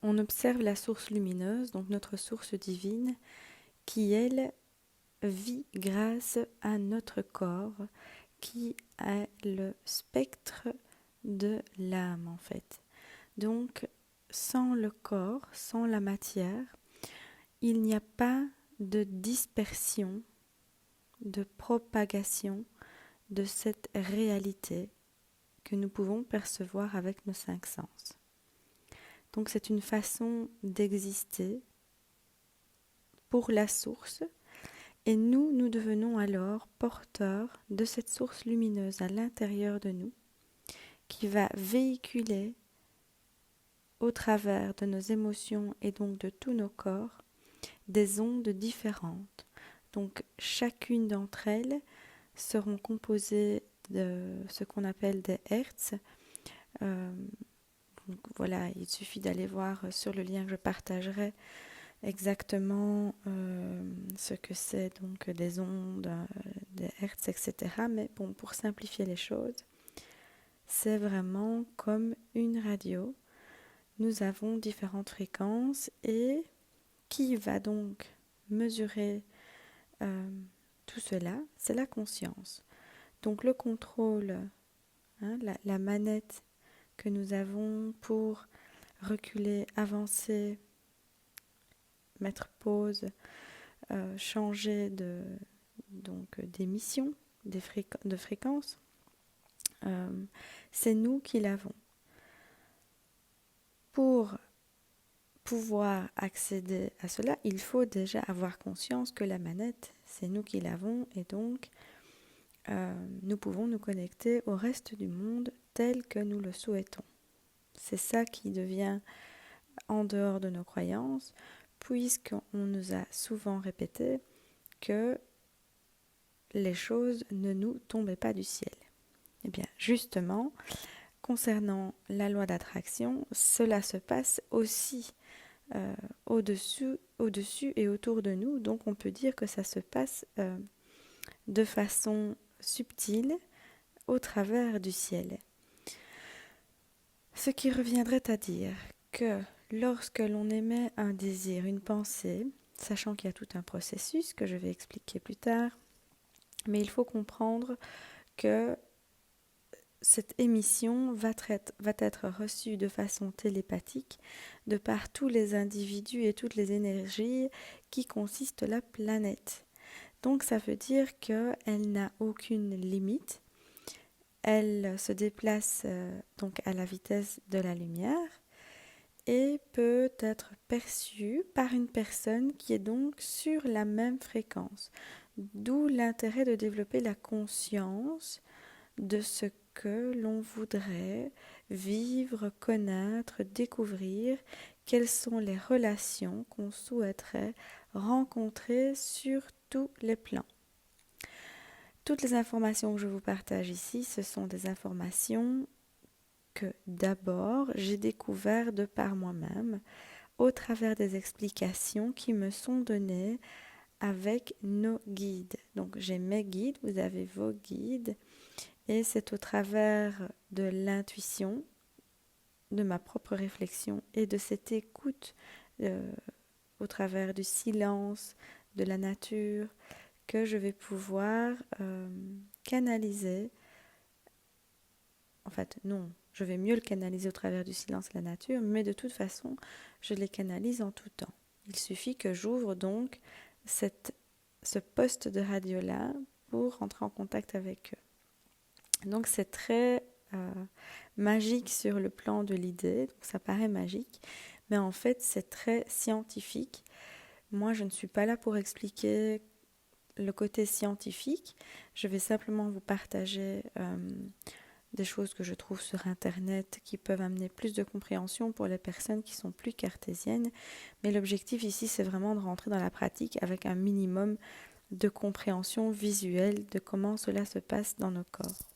on observe la source lumineuse, donc notre source divine, qui, elle, vit grâce à notre corps, qui est le spectre de l'âme, en fait. Donc, sans le corps, sans la matière, il n'y a pas de dispersion, de propagation de cette réalité que nous pouvons percevoir avec nos 5 sens. Donc c'est une façon d'exister pour la source et nous devenons alors porteurs de cette source lumineuse à l'intérieur de nous qui va véhiculer au travers de nos émotions et donc de tous nos corps des ondes différentes. Donc chacune d'entre elles seront composées de ce qu'on appelle des hertz. Donc voilà, il suffit d'aller voir sur le lien que je partagerai exactement ce que c'est donc des ondes, des hertz, etc. Mais bon, pour simplifier les choses, c'est vraiment comme une radio. Nous avons différentes fréquences et qui va donc mesurer tout cela, c'est la conscience. Donc le contrôle, la manette que nous avons pour reculer, avancer, mettre pause, changer d'émission, de fréquence, c'est nous qui l'avons. Pour pouvoir accéder à cela, il faut déjà avoir conscience que la manette, c'est nous qui l'avons et donc nous pouvons nous connecter au reste du monde tel que nous le souhaitons. C'est ça qui devient en dehors de nos croyances, puisqu'on nous a souvent répété que les choses ne nous tombaient pas du ciel. Eh bien, justement, concernant la loi d'attraction, cela se passe aussi au-dessus et autour de nous, donc on peut dire que ça se passe de façon subtile au travers du ciel. Ce qui reviendrait à dire que lorsque l'on émet un désir, une pensée, sachant qu'il y a tout un processus que je vais expliquer plus tard, mais il faut comprendre que cette émission va être reçue de façon télépathique de par tous les individus et toutes les énergies qui consistent la planète. Donc ça veut dire qu'elle n'a aucune limite. Elle se déplace donc à la vitesse de la lumière et peut être perçue par une personne qui est donc sur la même fréquence. D'où l'intérêt de développer la conscience de ce que l'on voudrait vivre, connaître, découvrir, quelles sont les relations qu'on souhaiterait rencontrer sur tous les plans. Toutes les informations que je vous partage ici, ce sont des informations que d'abord j'ai découvert de par moi-même au travers des explications qui me sont données avec nos guides. Donc j'ai mes guides, vous avez vos guides et c'est au travers de l'intuition, de ma propre réflexion et de cette écoute au travers du silence, de la nature, que je vais pouvoir canaliser. En fait, non, je vais mieux le canaliser au travers du silence et la nature, mais de toute façon, je les canalise en tout temps. Il suffit que j'ouvre donc ce poste de radio-là pour rentrer en contact avec eux. Donc c'est très magique sur le plan de l'idée, donc ça paraît magique, mais en fait c'est très scientifique. Moi, je ne suis pas là pour expliquer le côté scientifique, je vais simplement vous partager des choses que je trouve sur Internet qui peuvent amener plus de compréhension pour les personnes qui sont plus cartésiennes. Mais l'objectif ici, c'est vraiment de rentrer dans la pratique avec un minimum de compréhension visuelle de comment cela se passe dans nos corps.